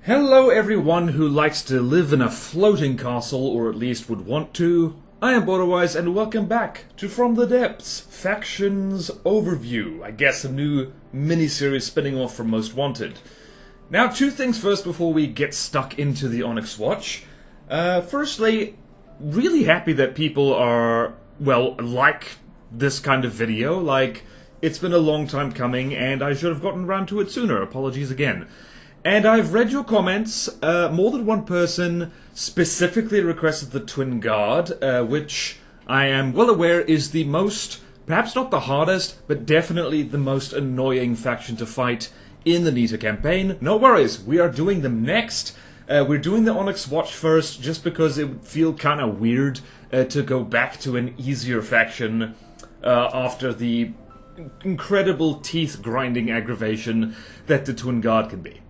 Hello everyone who likes to live in a floating castle, or at least would want to. I am BorderWise and welcome back to From the Depths, Factions Overview. I guess a new mini-series spinning off from Most Wanted. Now, two things first before we get stuck into the Onyx Watch. Firstly, really happy that people are, well, like this kind of video. Like, it's been a long time coming and I should have gotten around to it sooner. Apologies again. And I've read your comments. More than one person specifically requested the Twin Guard, which I am well aware is the most, perhaps not the hardest, but definitely the most annoying faction to fight in the Nita campaign. No worries, we are doing them next. We're doing the Onyx Watch first, just because it would feel kind of weird to go back to an easier faction after the incredible teeth-grinding aggravation that the Twin Guard can be.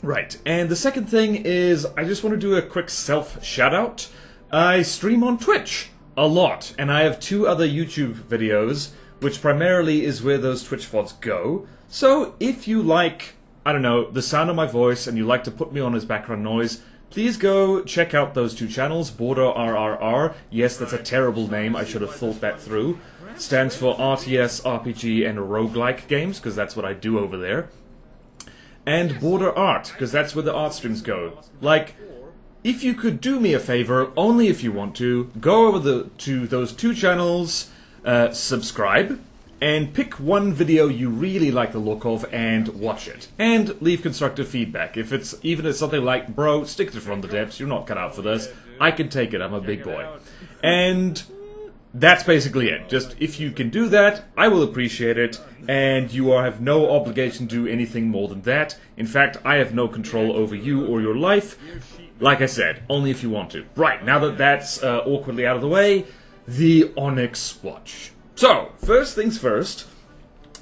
Right, and the second thing is, I just want to do a quick self-shout-out. I stream on Twitch a lot, and I have two other YouTube videos, which primarily is where those Twitch VODs go. So, if you like, I don't know, the sound of my voice, and you like to put me on as background noise, please go check out those two channels, BorderRRR. Yes, that's a terrible name, I should have thought that through. Stands for RTS, RPG, and roguelike games, because that's what I do over there. And Border Art, because that's where the art streams go. Like, if you could do me a favor, only if you want to, go over to those two channels, subscribe, and pick one video you really like the look of and watch it. And leave constructive feedback. If it's something like, bro, stick to From the Depths, you're not cut out for this, I can take it, I'm a big boy. And that's basically it. Just, if you can do that, I will appreciate it, and you have no obligation to do anything more than that. In fact, I have no control over you or your life. Like I said, only if you want to. Right, now that that's awkwardly out of the way, the Onyx Watch. So, first things first,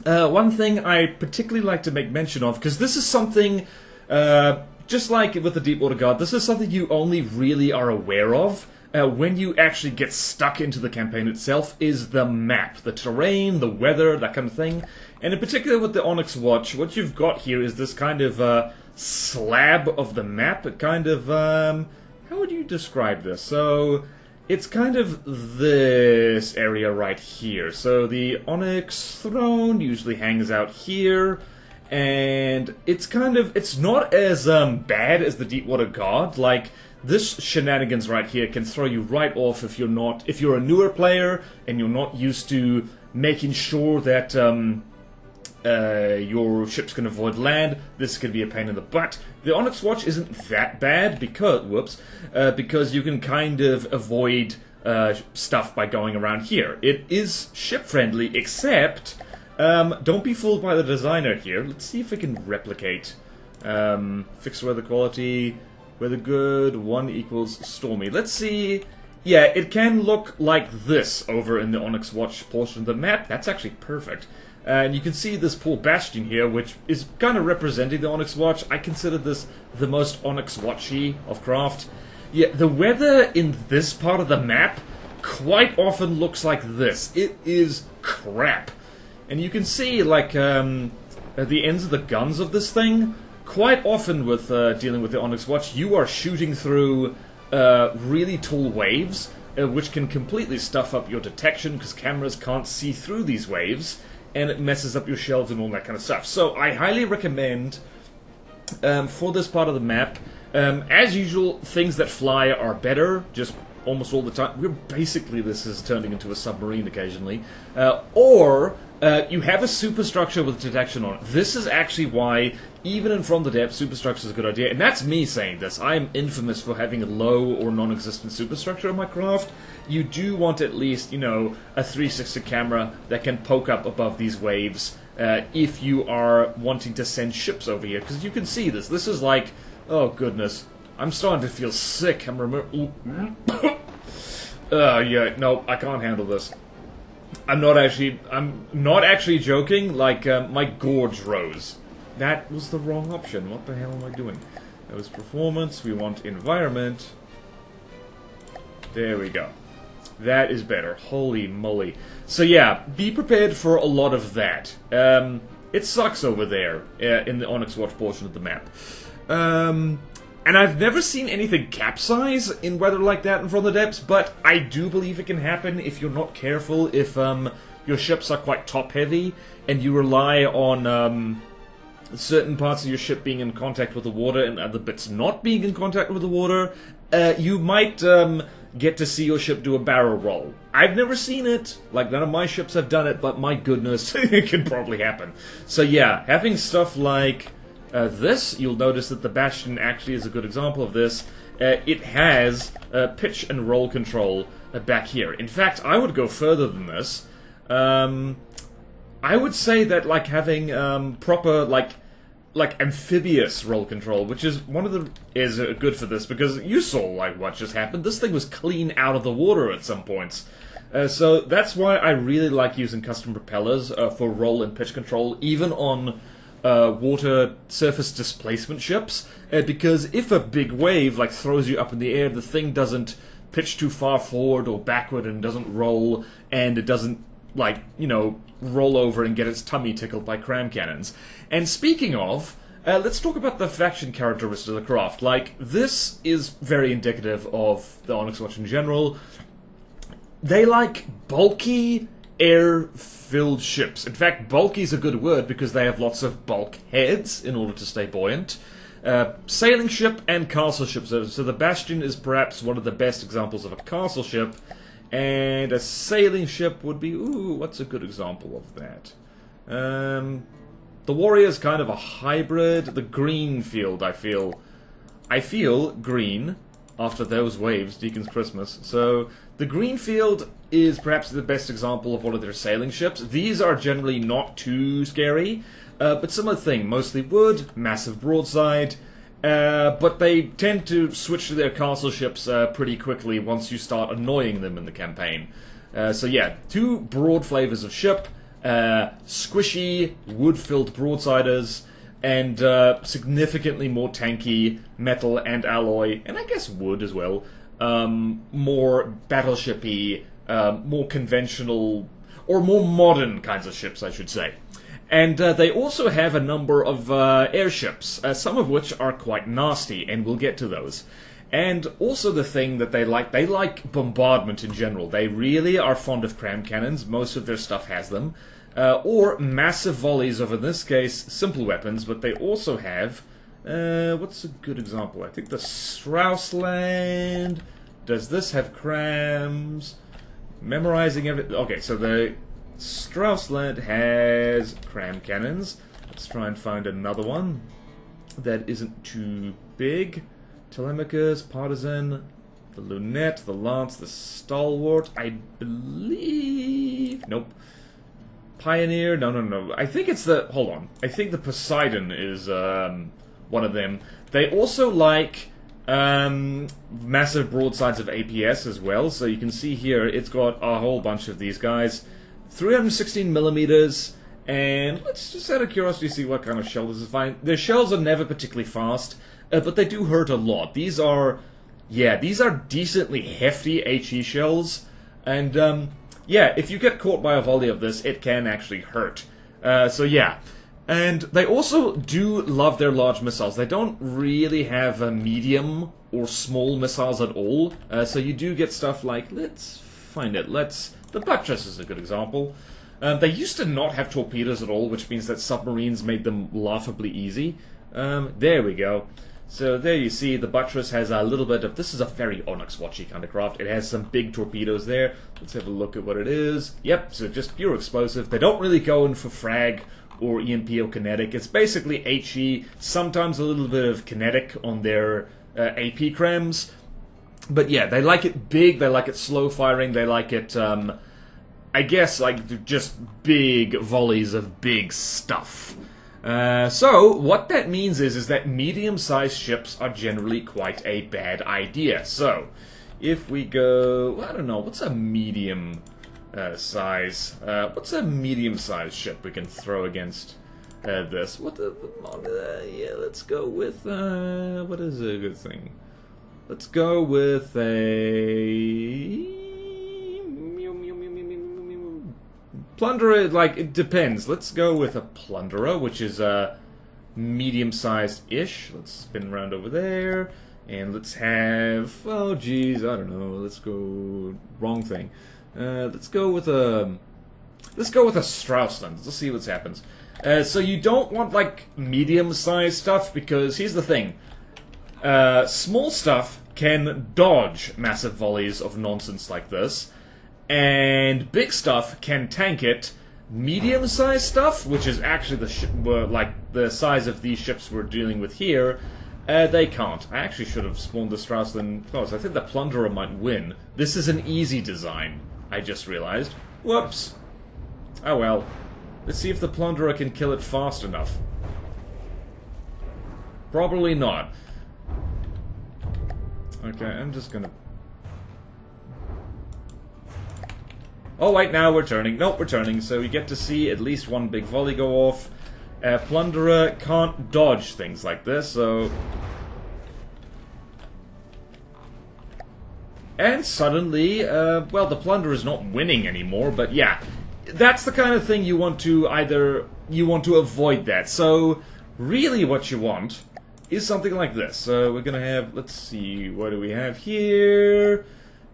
one thing I particularly like to make mention of, because this is something, just like with the Deepwater Guard, this is something you only really are aware of when you actually get stuck into the campaign itself, is the map. The terrain, the weather, that kind of thing. And in particular with the Onyx Watch, what you've got here is this kind of slab of the map. A kind of, how would you describe this? So, it's kind of this area right here. So the Onyx Throne usually hangs out here. And it's kind of, it's not as bad as the Deepwater Guard. Like, this shenanigans right here can throw you right off if you're a newer player and you're not used to making sure that your ships can avoid land. This could be a pain in the butt. The Onyx Watch isn't that bad because you can kind of avoid stuff by going around here. It is ship friendly, except don't be fooled by the designer here. Let's see if we can replicate fixed weather quality. Weather good, 1 equals stormy. Let's see. Yeah, it can look like this over in the Onyx Watch portion of the map. That's actually perfect. And you can see this poor bastion here, which is kind of representing the Onyx Watch. I consider this the most Onyx Watchy of craft. Yeah, the weather in this part of the map quite often looks like this. It is crap. And you can see, like, at the ends of the guns of this thing, quite often with dealing with the Onyx Watch, you are shooting through really tall waves, which can completely stuff up your detection because cameras can't see through these waves, and it messes up your shells and all that kind of stuff. So I highly recommend, for this part of the map, as usual, things that fly are better, just almost all the time. Basically, this is turning into a submarine occasionally. Or you have a superstructure with detection on it. This is actually why, even in From the Depths, superstructure is a good idea. And that's me saying this. I am infamous for having a low or non-existent superstructure in my craft. You do want at least, you know, a 360 camera that can poke up above these waves if you are wanting to send ships over here. Because you can see this. This is like, oh goodness. I'm starting to feel sick. Yeah, no, I can't handle this. I'm not actually joking, like, my gorge rose. That was the wrong option. What the hell am I doing? That was performance, we want environment. There we go. That is better. Holy moly. So yeah, be prepared for a lot of that. It sucks over there, in the Onyx Watch portion of the map. And I've never seen anything capsize in weather like that in From the Depths, but I do believe it can happen if you're not careful, if your ships are quite top-heavy, and you rely on certain parts of your ship being in contact with the water and other bits not being in contact with the water, you might get to see your ship do a barrel roll. I've never seen it, like none of my ships have done it, but my goodness, it can probably happen. So yeah, having stuff like this, you'll notice that the Bastion actually is a good example of this. It has pitch and roll control back here. In fact, I would go further than this. I would say that like having proper like amphibious roll control, which is good for this, because you saw like what just happened. This thing was clean out of the water at some points. So that's why I really like using custom propellers for roll and pitch control, even on water surface displacement ships, because if a big wave like throws you up in the air, the thing doesn't pitch too far forward or backward and doesn't roll, and it doesn't like, you know, roll over and get its tummy tickled by cram cannons. And speaking of, let's talk about the faction characteristics of the craft. Like, this is very indicative of the Onyx Watch in general. They like bulky, air-filled ships. In fact, bulky is a good word because they have lots of bulk heads in order to stay buoyant. Sailing ship and castle ships. So the Bastion is perhaps one of the best examples of a castle ship, and a sailing ship would be... Ooh, what's a good example of that? The Warrior is kind of a hybrid. The Greenfield, I feel green after those waves, Deacon's Christmas. So the Greenfield is perhaps the best example of one of their sailing ships. These are generally not too scary, but similar thing. Mostly wood, massive broadside, but they tend to switch to their castle ships pretty quickly once you start annoying them in the campaign. So yeah, two broad flavors of ship, squishy, wood-filled broadsiders, and significantly more tanky metal and alloy, and I guess wood as well, more battleshipy, more conventional, or more modern kinds of ships, I should say. And they also have a number of airships, some of which are quite nasty, and we'll get to those. And also the thing that they like bombardment in general. They really are fond of cram cannons. Most of their stuff has them. Or massive volleys of, in this case, simple weapons, but they also have... what's a good example? I think the Straussland... Does this have crams? Memorizing everything... Okay, so the Straussland has cram cannons. Let's try and find another one that isn't too big. Telemachus, Partisan, the Lunette, the Lance, the Stalwart, I believe... Nope. Pioneer? No. I think it's the... Hold on. I think the Poseidon is one of them. They also like massive broadsides of APS as well. So you can see here, it's got a whole bunch of these guys. 316 millimeters, and let's just out of curiosity see what kind of shell this is fine. Their shells are never particularly fast, but they do hurt a lot. These are decently hefty HE shells, and yeah, if you get caught by a volley of this, it can actually hurt. So yeah. And they also do love their large missiles. They don't really have medium or small missiles at all. So you do get stuff like, let's find it. The Buttress is a good example. They used to not have torpedoes at all, which means that submarines made them laughably easy. There we go. So there you see, the Buttress has a little bit of... This is a very Onyx Watchy kind of craft. It has some big torpedoes there. Let's have a look at what it is. Yep, so just pure explosive. They don't really go in for frag or EMP or kinetic. It's basically HE, sometimes a little bit of kinetic on their AP crams. But yeah, they like it big, they like it slow firing, they like it, I guess, like just big volleys of big stuff. So, what that means is that medium-sized ships are generally quite a bad idea. So, if we go, I don't know, what's a medium size? What's a medium-sized ship we can throw against this? Yeah, let's go with, what is a good thing? Let's go with a... Plunderer, like, it depends. Let's go with a Plunderer, which is, medium-sized-ish. Let's spin around over there. And let's have... Oh, geez, I don't know. Let's go... Wrong thing. Let's go with a... Let's go with a Straussland. Let's see what happens. So you don't want, like, medium-sized stuff, because here's the thing. Small stuff can dodge massive volleys of nonsense like this, and big stuff can tank it. Medium-sized stuff, which is actually like the size of these ships we're dealing with here, they can't. I actually should have spawned the Straussland close. I think the Plunderer might win. This is an easy design, I just realized. Whoops. Oh well. Let's see if the Plunderer can kill it fast enough. Probably not. Okay, I'm just gonna... Oh wait, now we're turning. Nope, we're turning, so we get to see at least one big volley go off. Plunderer can't dodge things like this, so... And suddenly, well, the Plunderer is not winning anymore, but yeah. That's the kind of thing you want to you want to avoid that. So, really what you want is something like this. So, we're gonna have, let's see, what do we have here?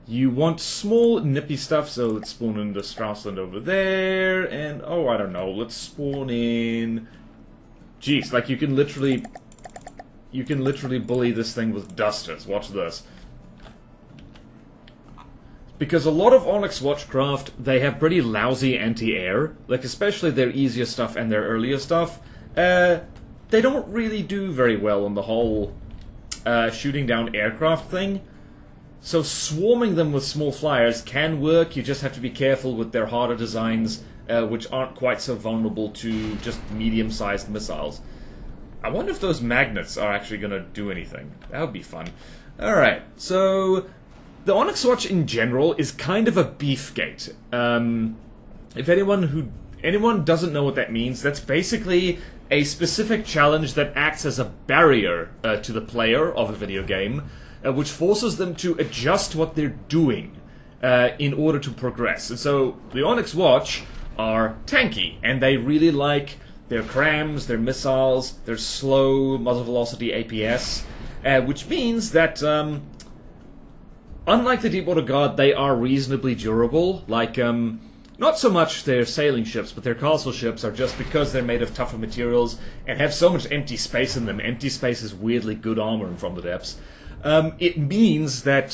You want small, nippy stuff, so let's spawn in the Straussland over there, and, oh, I don't know, let's spawn in... Jeez, like, you can literally bully this thing with dusters. Watch this. Because a lot of Onyx Watchcraft, they have pretty lousy anti-air, like, especially their easier stuff and their earlier stuff. They don't really do very well on the whole shooting down aircraft thing. So swarming them with small flyers can work, you just have to be careful with their harder designs, which aren't quite so vulnerable to just medium-sized missiles. I wonder if those magnets are actually going to do anything. That would be fun. Alright, so the Onyx Watch in general is kind of a beefgate. If anyone doesn't know what that means, that's basically a specific challenge that acts as a barrier to the player of a video game, which forces them to adjust what they're doing in order to progress. And so the Onyx Watch are tanky, and they really like their crams, their missiles, their slow muzzle velocity APS, which means that unlike the Deepwater Guard, they are reasonably durable. Like, not so much their sailing ships, but their castle ships are just because they're made of tougher materials and have so much empty space in them. Empty space is weirdly good armor From the Depths. It means that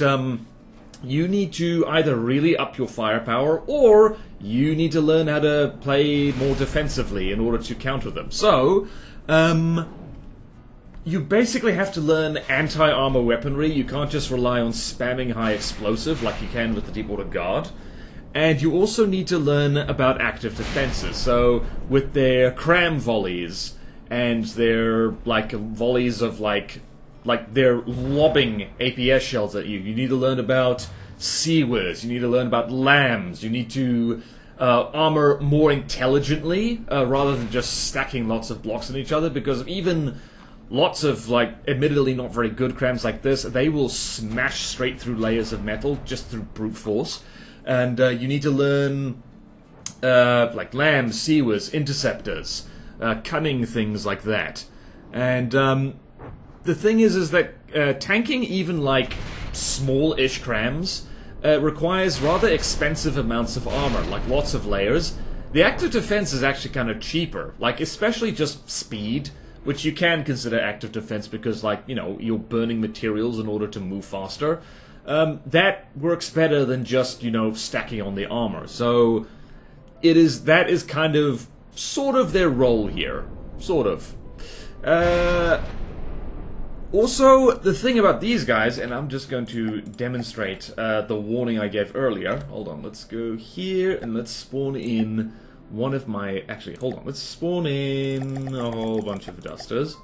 you need to either really up your firepower, or you need to learn how to play more defensively in order to counter them. So, you basically have to learn anti-armor weaponry. You can't just rely on spamming high explosive like you can with the Deepwater Guard. And you also need to learn about active defenses. So, with their cram volleys and their, like, volleys of, like they're lobbing APS shells at you. You need to learn about seawers. You need to learn about lambs. You need to armor more intelligently rather than just stacking lots of blocks on each other, because even lots of, like, admittedly not very good crams like this, they will smash straight through layers of metal just through brute force. And you need to learn like lambs, seawers, interceptors, cunning things like that. And the thing is that tanking even, like, small-ish crams requires rather expensive amounts of armor, like lots of layers. The active defense is actually kind of cheaper, like, especially just speed, which you can consider active defense because, like, you know, you're burning materials in order to move faster. That works better than just, you know, stacking on the armor. So, that is kind of, sort of their role here. Sort of. Also, the thing about these guys, and I'm just going to demonstrate the warning I gave earlier. Hold on, let's go here, and let's spawn in one of my... Actually, hold on, let's spawn in a whole bunch of dusters.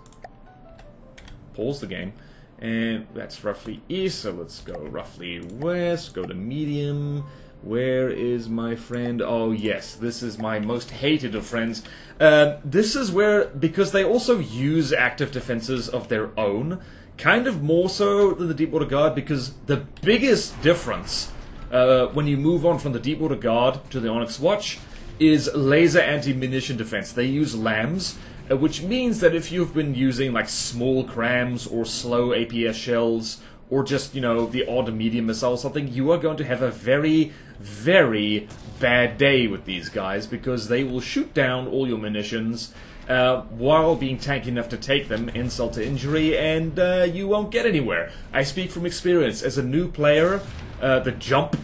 Pause the game. And that's roughly east, so let's go roughly west, go to medium. Where is my friend? Oh yes, this is my most hated of friends. This is where, because they also use active defenses of their own, kind of more so than the Deepwater Guard, because the biggest difference when you move on from the Deepwater Guard to the Onyx Watch is laser anti-munition defense. They use LAMs, which means that if you've been using like small crams or slow APS shells, or just, you know, the odd medium missile or something, you are going to have a very, very bad day with these guys, because they will shoot down all your munitions while being tanky enough to take them, insult to injury, and you won't get anywhere. I speak from experience. As a new player, the jump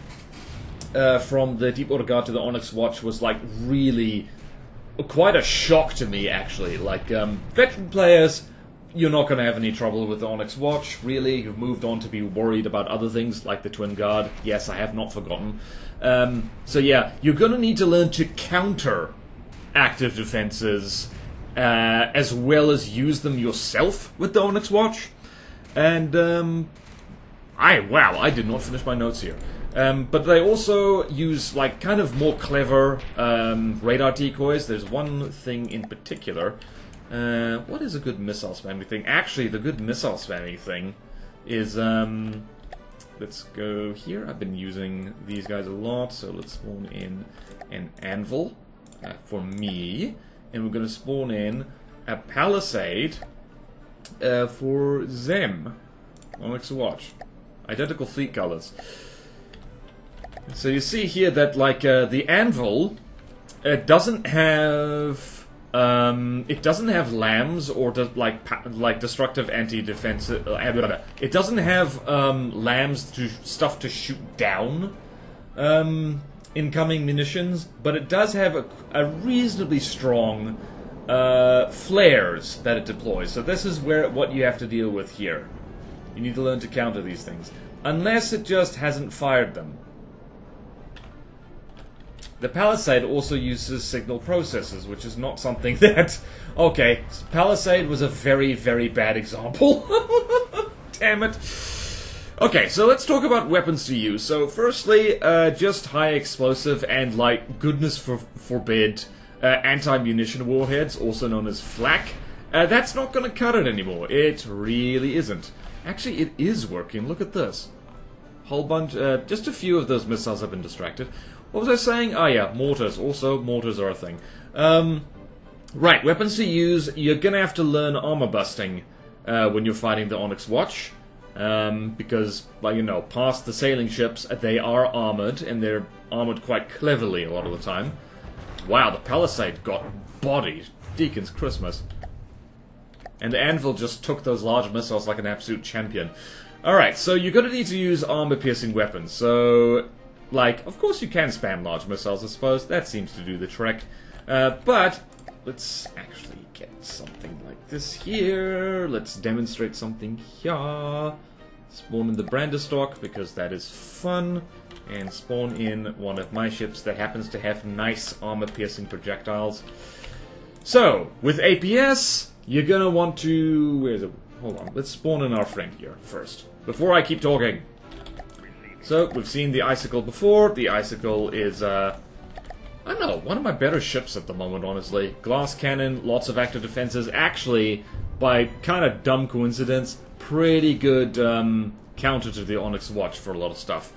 from the Deepwater Guard to the Onyx Watch was like really quite a shock to me, actually. Like, veteran players, you're not going to have any trouble with the Onyx Watch, really. You've moved on to be worried about other things, like the Twin Guard. Yes, I have not forgotten. So yeah, you're going to need to learn to counter active defenses, as well as use them yourself with the Onyx Watch. And, wow, I did not finish my notes here. But they also use, like, kind of more clever radar decoys. There's one thing in particular. What is a good missile spamming thing? Actually, the good missile spamming thing is, let's go here. I've been using these guys a lot, so let's spawn in an anvil for me. And we're going to spawn in a palisade for them. Onyx Watch. Identical fleet colors. So you see here that, like, the anvil doesn't have lambs or like destructive anti-defensive. It doesn't have lambs stuff to shoot down incoming munitions, but it does have a reasonably strong flares that it deploys. So this is what you have to deal with here. You need to learn to counter these things, unless it just hasn't fired them. The Palisade also uses signal processors, which is not something that... Okay, Palisade was a very, very bad example. Damn it. Okay, so let's talk about weapons to use. So, firstly, just high explosive and, like, goodness forbid, anti-munition warheads, also known as flak. That's not going to cut it anymore. It really isn't. Actually, it is working. Look at this. Whole bunch... just a few of those missiles have been distracted. What was I saying? Oh yeah, mortars. Also, mortars are a thing. Right, weapons to use. You're gonna have to learn armor busting when you're fighting the Onyx Watch. Because, well, you know, past the sailing ships, they are armored, and they're armored quite cleverly a lot of the time. Wow, the Palisade got bodied. Deacon's Christmas. And the Anvil just took those large missiles like an absolute champion. Alright, so you're gonna need to use armor-piercing weapons. So... like, of course you can spam large missiles, I suppose. That seems to do the trick. But let's actually get something like this here. Let's demonstrate something here. Spawn in the Branderstock, because that is fun. And spawn in one of my ships that happens to have nice armor-piercing projectiles. So, with APS, you're gonna want to... where is it? Hold on. Let's spawn in our friend here first, before I keep talking. So, we've seen the Icicle before. The Icicle is, I don't know, one of my better ships at the moment, honestly. Glass cannon, lots of active defenses. Actually, by kind of dumb coincidence, pretty good counter to the Onyx Watch for a lot of stuff.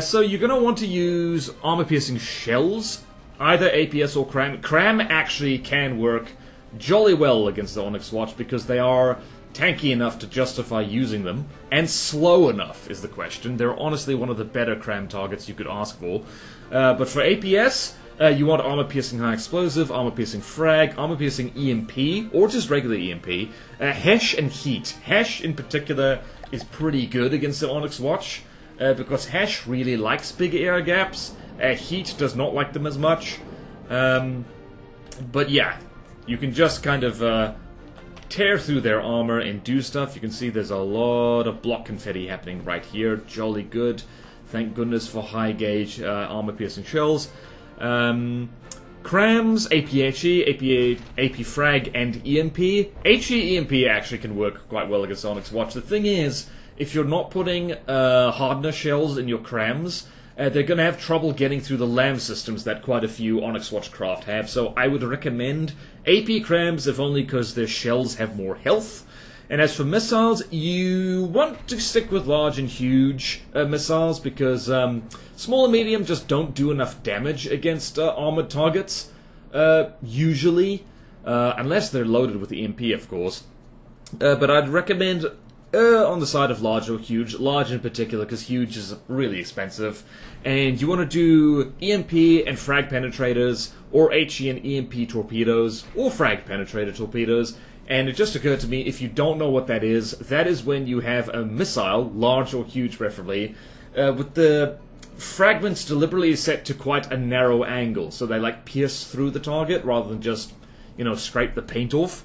So, you're going to want to use armor-piercing shells, either APS or Cram. Cram actually can work jolly well against the Onyx Watch, because they are... tanky enough to justify using them, and slow enough is the question. They're honestly one of the better cram targets you could ask for. But for APS, you want armor-piercing high explosive, armor-piercing frag, armor-piercing EMP, or just regular EMP. Hesh and Heat. Hesh, in particular, is pretty good against the Onyx Watch, because Hesh really likes big air gaps. Heat does not like them as much. But yeah, you can just kind of... tear through their armor and do stuff. You can see there's a lot of block confetti happening right here. Jolly good. Thank goodness for high gauge armor-piercing shells. Crams, APHE, AP Frag, and EMP. HE EMP actually can work quite well against Onyx Watch. The thing is, if you're not putting hardener shells in your crams, they're going to have trouble getting through the LAM systems that quite a few Onyx Watch craft have. So I would recommend AP crams, if only because their shells have more health. And as for missiles, you want to stick with large and huge missiles, because small and medium just don't do enough damage against armored targets, usually. unless they're loaded with EMP, of course. But I'd recommend on the side of large or huge. Large in particular, because huge is really expensive. And you want to do EMP and frag penetrators, or HE and EMP torpedoes, or frag penetrator torpedoes. And it just occurred to me, if you don't know what that is when you have a missile, large or huge preferably, with the fragments deliberately set to quite a narrow angle, so they like pierce through the target rather than just, scrape the paint off.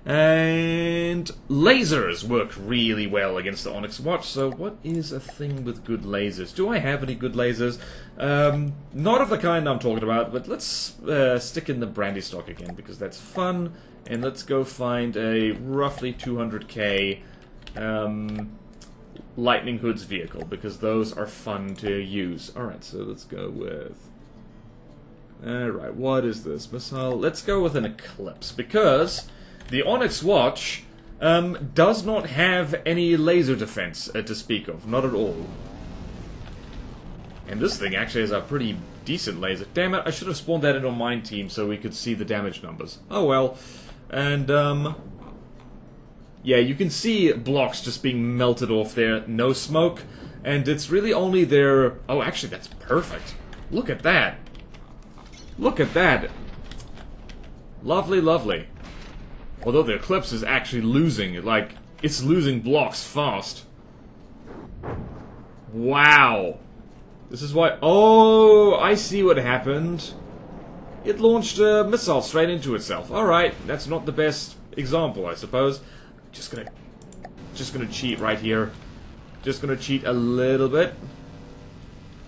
And lasers work really well against the Onyx Watch. So what is a thing with good lasers? Do I have any good lasers? Not of the kind I'm talking about, but let's stick in the brandy stock again, because that's fun. And let's go find a roughly 200k Lightning Hood's vehicle, because those are fun to use. Alright, so let's go with... Alright, what is this? Missile? Let's go with an Eclipse, because the Onyx Watch does not have any laser defense to speak of. Not at all. And this thing actually has a pretty decent laser. Damn it, I should have spawned that into a mine team so we could see the damage numbers. Oh well. And, yeah, you can see blocks just being melted off there. No smoke. And it's really only their... Oh, actually, that's perfect. Look at that. Look at that. Lovely, lovely. Although the Eclipse is actually losing. Like, it's losing blocks fast. Wow. This is why... Oh, I see what happened. It launched a missile straight into itself. Alright, that's not the best example, I suppose. Just gonna cheat right here. Just gonna cheat a little bit.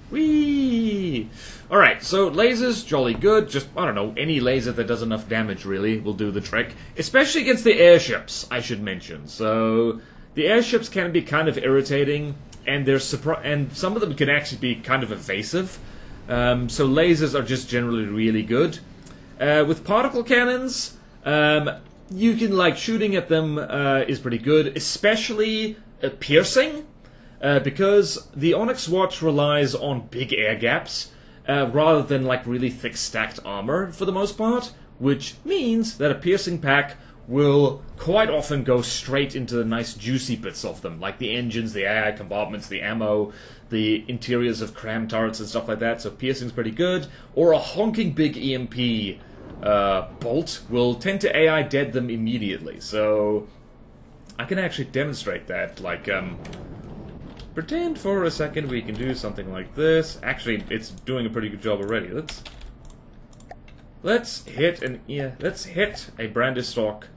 Whee! Alright, so lasers, jolly good. Just, I don't know, any laser that does enough damage, really, will do the trick. Especially against the airships, I should mention. So, the airships can be kind of irritating, and and some of them can actually be kind of evasive. So lasers are just generally really good. With particle cannons, you can, like, shooting at them is pretty good, especially piercing, because the Onyx Watch relies on big air gaps, rather than, like, really thick stacked armor for the most part, which means that a piercing pack will quite often go straight into the nice juicy bits of them, like the engines, the AI compartments, the ammo, the interiors of cram turrets and stuff like that, so piercing's pretty good. Or a honking big EMP bolt will tend to AI dead them immediately, so I can actually demonstrate that, like, pretend for a second we can do something like this. Actually, it's doing a pretty good job already. Let's hit a brandy stock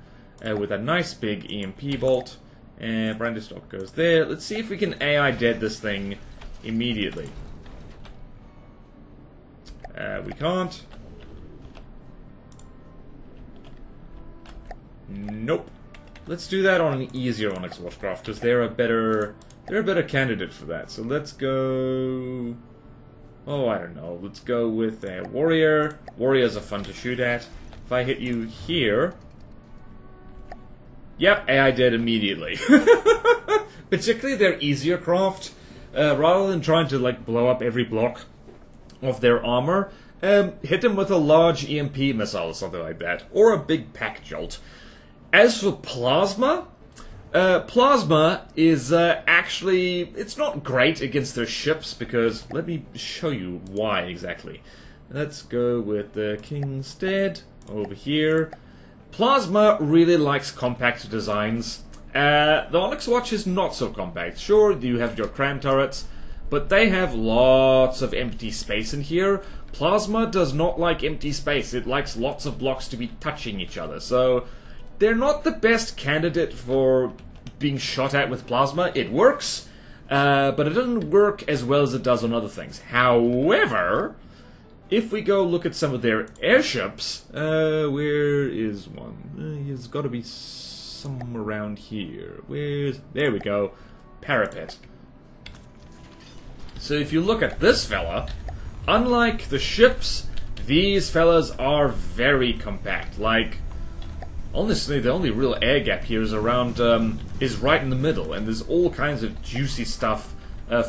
with a nice big EMP bolt, and brandy stock goes there. Let's see if we can AI dead this thing immediately. We can't. Nope. Let's do that on an easier Onyx Watchcraft, because they're a better candidate for that. So let's go... Oh, I don't know. Let's go with a warrior. Warriors are fun to shoot at. If I hit you here... Yep, AI dead immediately. Particularly their easier craft. Rather than trying to, like, blow up every block of their armor, hit them with a large EMP missile or something like that. Or a big pack jolt. As for plasma... Plasma is actually... It's not great against their ships, because... Let me show you why exactly. Let's go with the King's Dead over here. Plasma really likes compact designs. The Onyx Watch is not so compact. Sure, you have your cram turrets, but they have lots of empty space in here. Plasma does not like empty space. It likes lots of blocks to be touching each other, so... They're not the best candidate for being shot at with plasma. It works, but it doesn't work as well as it does on other things. However, if we go look at some of their airships, where is one? He's got to be somewhere around here. There we go. Parapet. So if you look at this fella, unlike the ships, these fellas are very compact. Like... Honestly, the only real air gap here is around, is right in the middle, and there's all kinds of juicy stuff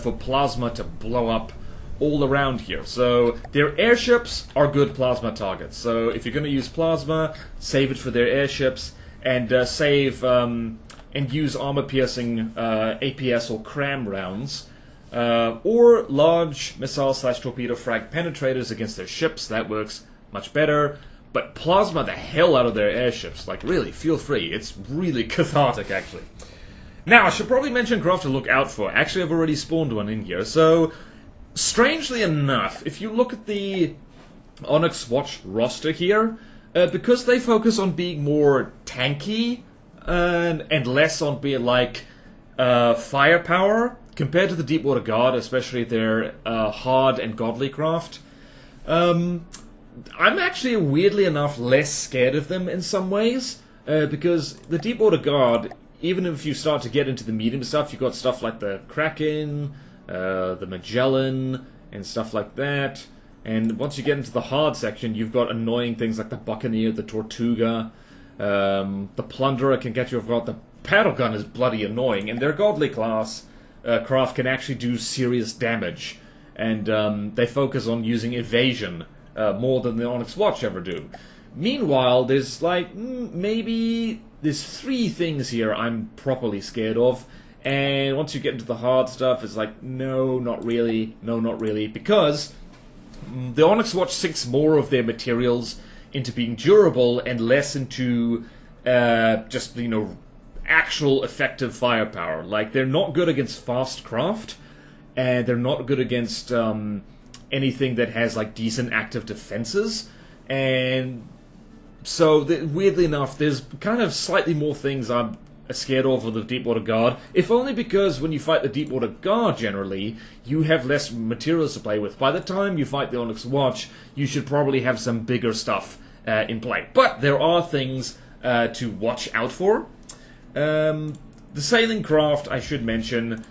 for plasma to blow up all around here. So their airships are good plasma targets. So if you're going to use plasma, save it for their airships, and and use armor-piercing APS or cram rounds, or large missile/torpedo frag penetrators against their ships. That works much better. But plasma the hell out of their airships. Like, really, feel free. It's really cathartic, actually. Now, I should probably mention craft to look out for. Actually, I've already spawned one in here. So, strangely enough, if you look at the Onyx Watch roster here, because they focus on being more tanky and less on being like firepower, compared to the Deepwater Guard, especially their hard and godly craft, I'm actually, weirdly enough, less scared of them in some ways, because the Deepwater Guard, even if you start to get into the medium stuff, you've got stuff like the Kraken, the Magellan, and stuff like that, and once you get into the hard section, you've got annoying things like the Buccaneer, the Tortuga, the Plunderer can get you off guard, the Paddle Gun is bloody annoying, and their godly class craft can actually do serious damage, and they focus on using evasion, more than the Onyx Watch ever do. Meanwhile, there's like, maybe there's 3 things here I'm properly scared of, and once you get into the hard stuff, it's like, no, not really, because the Onyx Watch sinks more of their materials into being durable and less into just, actual effective firepower. Like, they're not good against fast craft, and they're not good against anything that has like decent active defenses, and so weirdly enough, there's kind of slightly more things I'm scared of with the Deepwater Guard, if only because when you fight the Deepwater Guard generally, you have less materials to play with. By the time you fight the Onyx Watch, you should probably have some bigger stuff in play. But there are things to watch out for. The sailing craft, I should mention,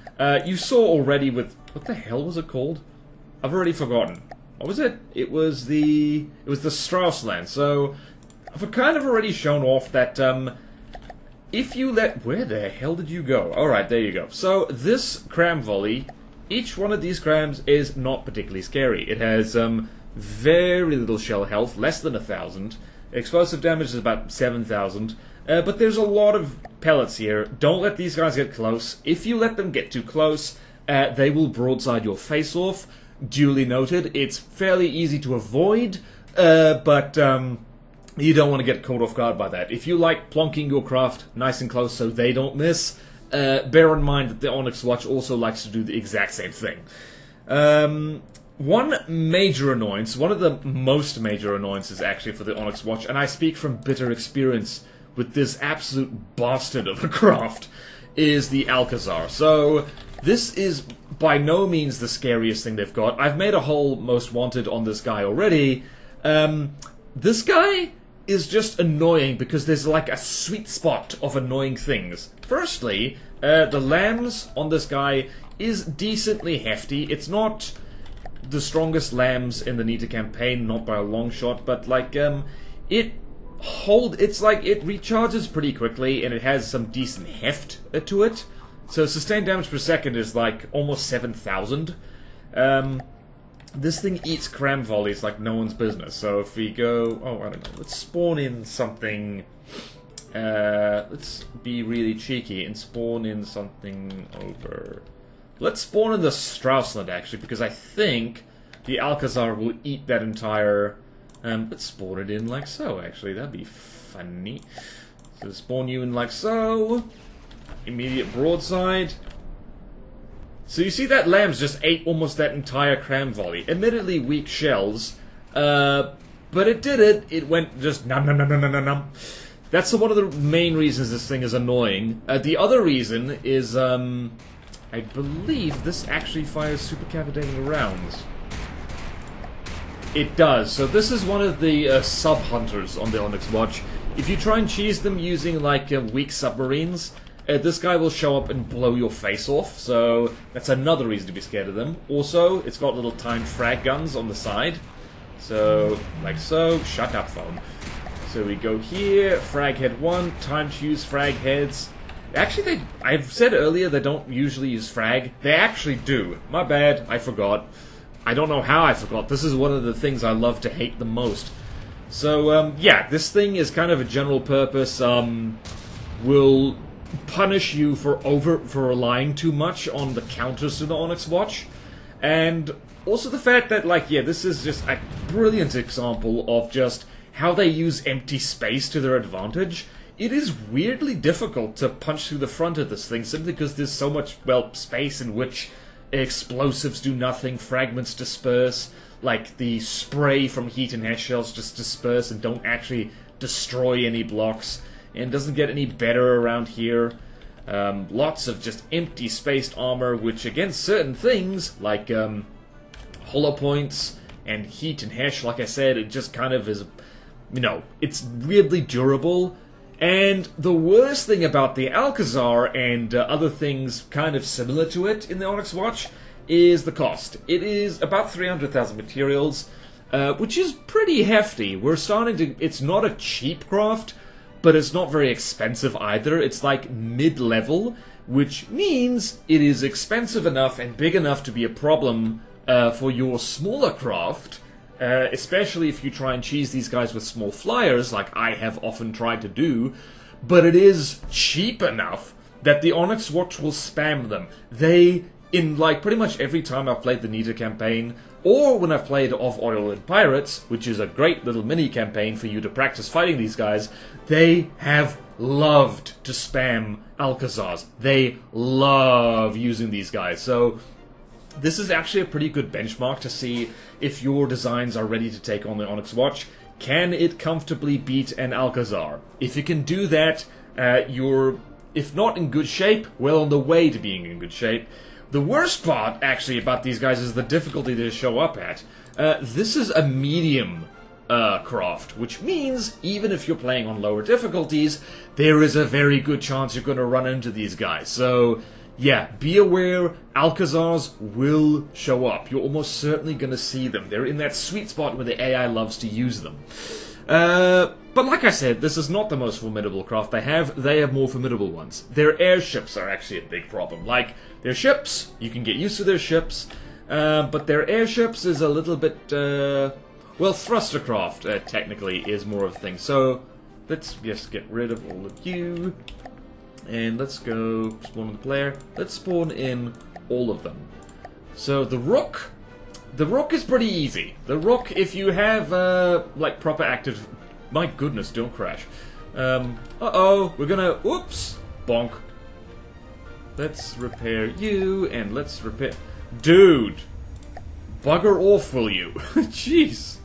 you saw already with, what the hell was it called? I've already forgotten. What was it? It was the Straussland. So I've kind of already shown off that if you let... Where the hell did you go? Alright, there you go. So this cram volley, each one of these crams is not particularly scary. It has very little shell health, less than 1,000. Explosive damage is about 7,000. But there's a lot of pellets here. Don't let these guys get close. If you let them get too close, they will broadside your face off. Duly noted. It's fairly easy to avoid, but you don't want to get caught off guard by that. If you like plonking your craft nice and close so they don't miss, bear in mind that the Onyx Watch also likes to do the exact same thing. One major annoyance, one of the most major annoyances actually for the Onyx Watch, and I speak from bitter experience with this absolute bastard of a craft, is the Alcazar. So this is by no means the scariest thing they've got. I've made a whole Most Wanted on this guy already. This guy is just annoying because there's like a sweet spot of annoying things. Firstly, the lambs on this guy is decently hefty. It's not the strongest lambs in the Nita campaign, not by a long shot, but like it's like it recharges pretty quickly and it has some decent heft to it. So sustained damage per second is like almost 7,000. This thing eats cram volleys like no one's business. So if we go, oh, I don't know, let's spawn in something. Let's be really cheeky and spawn in something over. Let's spawn in the Straussland actually, because I think the Alcazar will eat that entire. Let's spawn it in like so. Actually, that'd be funny. So spawn you in like so. Immediate broadside. So you see that lambs just ate almost that entire cram volley. Admittedly weak shells, but it did it. It went just num num num num num num. That's one of the main reasons this thing is annoying. The other reason is, I believe this actually fires supercavitating rounds. It does. So this is one of the sub-hunters on the Onyx Watch. If you try and cheese them using like weak submarines, this guy will show up and blow your face off, so that's another reason to be scared of them. Also, it's got little timed frag guns on the side. So, like so. Shut up, phone. So we go here, frag head 1, time to use frag heads. Actually, I've said earlier they don't usually use frag. They actually do. My bad, I forgot. I don't know how I forgot. This is one of the things I love to hate the most. So, yeah, this thing is kind of a general purpose, will punish you for relying too much on the counters to the Onyx watch. And also the fact that, like, yeah, this is just a brilliant example of just how they use empty space to their advantage. It is weirdly difficult to punch through the front of this thing simply because there's so much, well, space in which explosives do nothing, fragments disperse, like the spray from heat and hash shells just disperse and don't actually destroy any blocks, and doesn't get any better around here. Lots of just empty spaced armor, which against certain things, like hollow points and heat and hash, like I said, it just kind of is, you know, it's weirdly durable. And the worst thing about the Alcazar and other things kind of similar to it in the Onyx watch is the cost. It is about 300,000 materials, which is pretty hefty. We're starting to... It's not a cheap craft, but it's not very expensive either. It's like mid-level, which means it is expensive enough and big enough to be a problem for your smaller craft, especially if you try and cheese these guys with small flyers, like I have often tried to do, but it is cheap enough that the Onyx watch will spam them. They, in like pretty much every time I've played the Nita campaign, or when I've played Off Oil and Pirates, which is a great little mini campaign for you to practice fighting these guys, they have loved to spam Alcazars. They love using these guys, so this is actually a pretty good benchmark to see if your designs are ready to take on the Onyx watch. Can it comfortably beat an Alcazar? If you can do that, you're, if not in good shape, well on the way to being in good shape. The worst part, actually, about these guys is the difficulty they show up at. This is a medium craft, which means even if you're playing on lower difficulties, there is a very good chance you're going to run into these guys. So, yeah, be aware, Alcazars will show up. You're almost certainly going to see them. They're in that sweet spot where the AI loves to use them. But like I said, this is not the most formidable craft they have. They have more formidable ones. Their airships are actually a big problem. Like, their ships, you can get used to their ships, but their airships is a little bit, well, Thrustercraft, technically, is more of a thing. So, let's just get rid of all of you. And let's go spawn in the player. Let's spawn in all of them. So the Rook is pretty easy. The Rook, if you have like proper active, my goodness, don't crash. Uh-oh, we're gonna, oops, bonk. Let's repair you, and let's repair, dude, bugger off, will you? Jeez.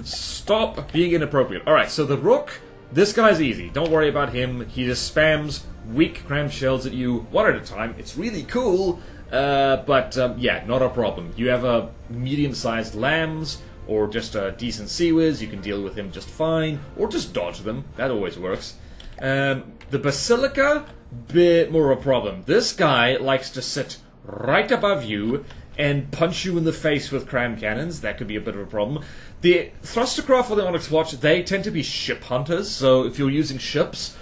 Stop being inappropriate. Alright, so the Rook, this guy's easy. Don't worry about him. He just spams weak cram shells at you one at a time. It's really cool, but yeah, not a problem. You have a medium-sized lambs or just a decent sea whiz. You can deal with him just fine, or just dodge them. That always works. The Basilica, bit more of a problem. This guy likes to sit right above you and punch you in the face with cram cannons. That could be a bit of a problem. The Thrustercraft for the Onyx watch, they tend to be ship hunters, so if you're using ships,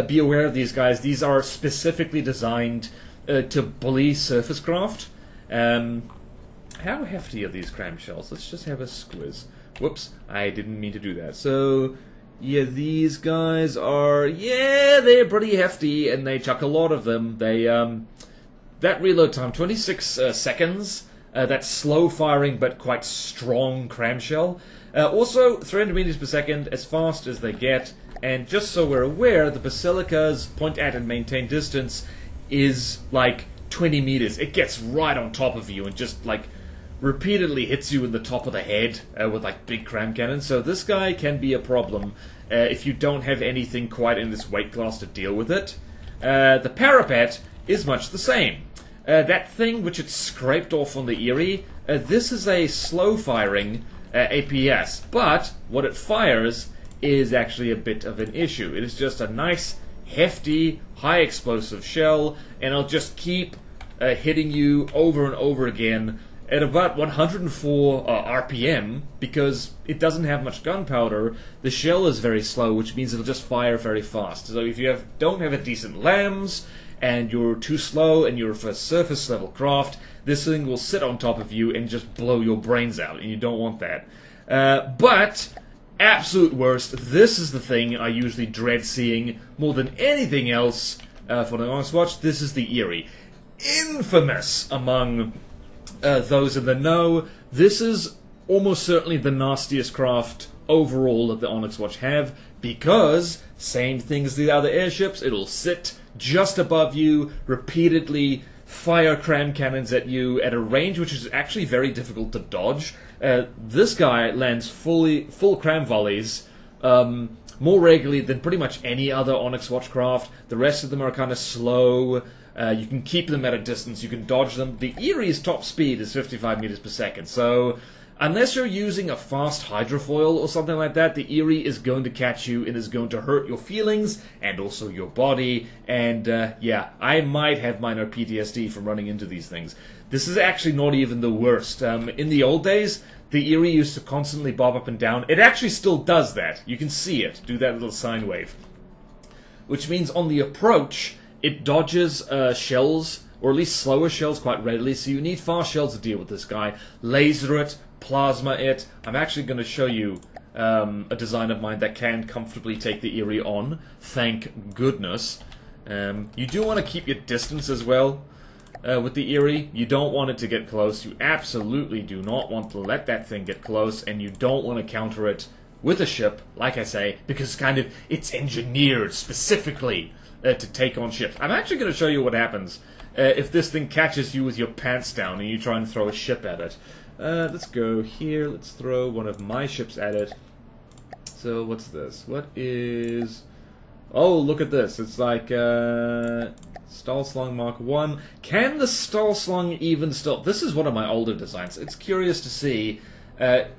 be aware of these guys. These are specifically designed to bully surface craft. How hefty are these cram shells? Let's just have a squiz. Whoops, I didn't mean to do that. So, yeah, these guys are, yeah, they're pretty hefty, and they chuck a lot of them. They, that reload time, 26 seconds. That's slow firing but quite strong cram shell. Also, 300 meters per second, as fast as they get. And just so we're aware, the Basilica's point at and maintain distance is like 20 meters. It gets right on top of you and just like repeatedly hits you in the top of the head with like big cram cannons. So this guy can be a problem if you don't have anything quite in this weight class to deal with it. The Parapet is much the same. That thing which it scraped off on the Erie, this is a slow-firing APS, but what it fires is actually a bit of an issue. It is just a nice, hefty, high-explosive shell, and it'll just keep hitting you over and over again at about 104 RPM, because it doesn't have much gunpowder. The shell is very slow, which means it'll just fire very fast. So if you don't have a decent lambs, and you're too slow and you're a surface level craft, this thing will sit on top of you and just blow your brains out, and you don't want that. But absolute worst, this is the thing I usually dread seeing more than anything else for the Onyx Watch. This is the Eerie. Infamous among those in the know. This is almost certainly the nastiest craft overall that the Onyx Watch have, because same thing as the other airships, it'll sit just above you, repeatedly fire cram cannons at you at a range which is actually very difficult to dodge. This guy lands full cram volleys more regularly than pretty much any other Onyx Watch craft. The rest of them are kind of slow. You can keep them at a distance, you can dodge them. The Eerie's top speed is 55 meters per second, so unless you're using a fast hydrofoil or something like that, the Eerie is going to catch you and is going to hurt your feelings and also your body. And yeah, I might have minor PTSD from running into these things. This is actually not even the worst. In the old days, the Eerie used to constantly bob up and down. It actually still does that. You can see it do that little sine wave. Which means on the approach, it dodges shells, or at least slower shells, quite readily. So you need fast shells to deal with this guy. Laser it, plasma it. I'm actually going to show you a design of mine that can comfortably take the Eerie on. Thank goodness. You do want to keep your distance as well with the Eerie. You don't want it to get close. You absolutely do not want to let that thing get close, and you don't want to counter it with a ship, like I say, because it's engineered specifically to take on ships. I'm actually going to show you what happens if this thing catches you with your pants down and you try and throw a ship at it. Let's go here. Let's throw one of my ships at it. So what's this? What is... Oh, look at this. It's like Stahlslung Mark 1. Can the Stahlslung even still... This is one of my older designs. It's curious to see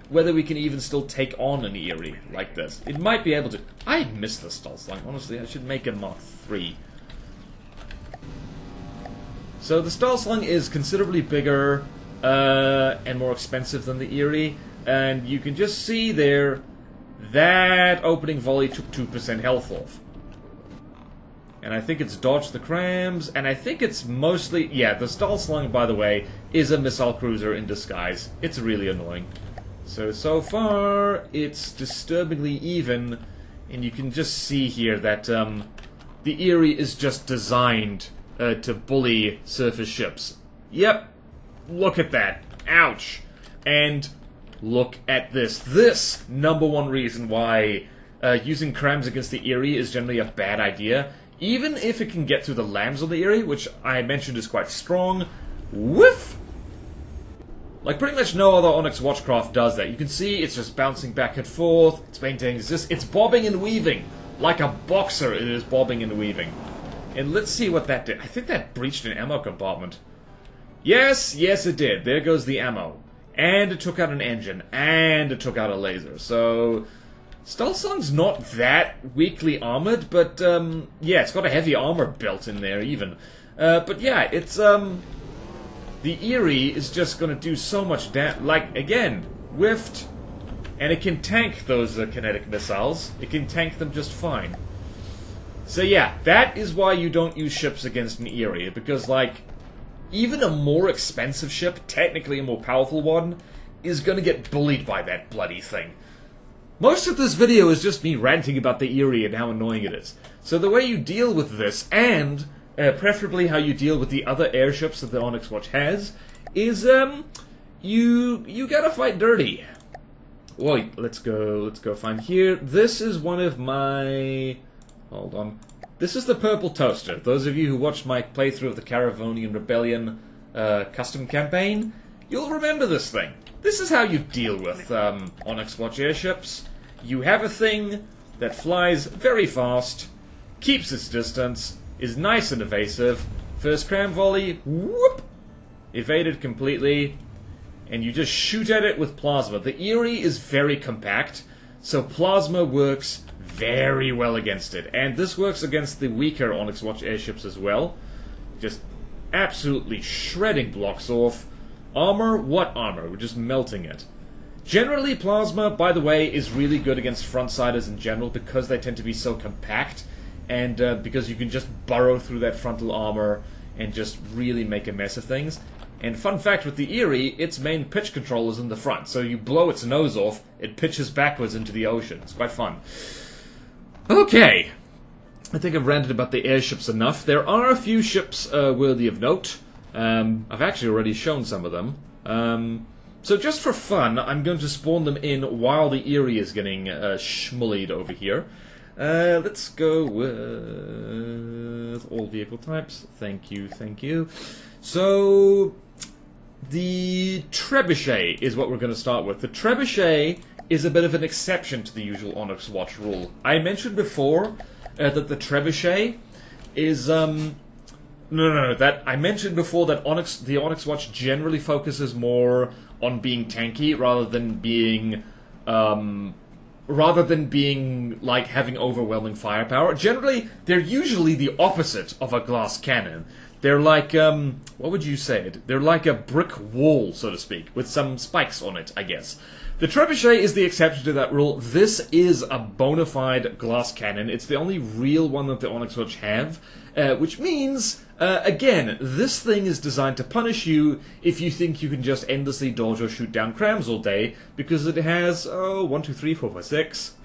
whether we can even still take on an Eerie like this. It might be able to. I miss the Stahlslung, honestly. I should make a Mark 3. So the Stahlslung is considerably bigger and more expensive than the Eerie, and you can just see there that opening volley took 2% health off. And I think it's dodged the crams, and I think it's mostly... Yeah, the Stahlslung, by the way, is a missile cruiser in disguise. It's really annoying. So far, it's disturbingly even, and you can just see here that the Eerie is just designed to bully surface ships. Yep, look at that. Ouch. And look at this. This, #1 reason why using crams against the Eerie is generally a bad idea. Even if it can get through the lambs on the Eerie, which I mentioned is quite strong, whiff! Like, pretty much no other Onyx Watchcraft does that. You can see it's just bouncing back and forth, it's maintaining this, it's bobbing and weaving. Like a boxer, it is bobbing and weaving. And let's see what that did. I think that breached an ammo compartment. Yes, yes it did. There goes the ammo. And it took out an engine, and it took out a laser. So... Stahlslung's not that weakly armored, but, yeah, it's got a heavy armor belt in there, even. But, yeah, it's, the Eerie is just gonna do so much damage. Like, again, whiffed, and it can tank those kinetic missiles. It can tank them just fine. So, yeah, that is why you don't use ships against an Eerie, because, like, even a more expensive ship, technically a more powerful one, is gonna get bullied by that bloody thing. Most of this video is just me ranting about the Eerie and how annoying it is. So the way you deal with this, and preferably how you deal with the other airships that the Onyx Watch has, is you gotta fight dirty. Wait, let's go find here. This is one of my... Hold on. This is the Purple Toaster. Those of you who watched my playthrough of the Caravonian Rebellion custom campaign, you'll remember this thing. This is how you deal with Onyx Watch airships. You have a thing that flies very fast, keeps its distance, is nice and evasive. First cram volley, whoop! Evaded completely. And you just shoot at it with plasma. The Eerie is very compact, so plasma works very well against it. And this works against the weaker Onyx Watch airships as well. Just absolutely shredding blocks off. Armor? What armor? We're just melting it. Generally, plasma, by the way, is really good against frontsiders in general because they tend to be so compact. and because you can just burrow through that frontal armor and just really make a mess of things. And fun fact with the Erie, its main pitch control is in the front, so you blow its nose off, it pitches backwards into the ocean. It's quite fun. Okay, I think I've ranted about the airships enough. There are a few ships worthy of note. I've actually already shown some of them. So just for fun, I'm going to spawn them in while the Erie is getting schmullied over here. Let's go with all vehicle types. Thank you, thank you. So, the Trebuchet is what we're going to start with. The Trebuchet is a bit of an exception to the usual Onyx Watch rule. I mentioned before that the Trebuchet is... I mentioned before that the Onyx Watch generally focuses more on being tanky rather than being like having overwhelming firepower. Generally, they're usually the opposite of a glass cannon. They're like, what would you say? They're like a brick wall, so to speak, with some spikes on it, I guess. The Trebuchet is the exception to that rule. This is a bona fide glass cannon. It's the only real one that the Onyx Watch have, which means, again, this thing is designed to punish you if you think you can just endlessly dodge or shoot down crams all day, because it has, 1, 2, 3, 4, 5, 6.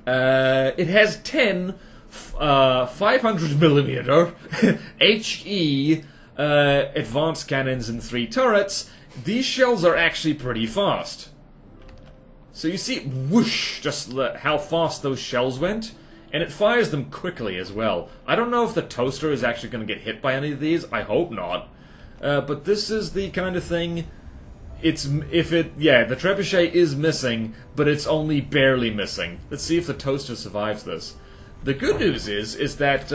It has 10 500mm HE advanced cannons and 3 turrets. These shells are actually pretty fast. So you see, whoosh, just how fast those shells went. And it fires them quickly as well. I don't know if the toaster is actually going to get hit by any of these. I hope not. But this is the kind of thing... the Trebuchet is missing, but it's only barely missing. Let's see if the toaster survives this. The good news is that,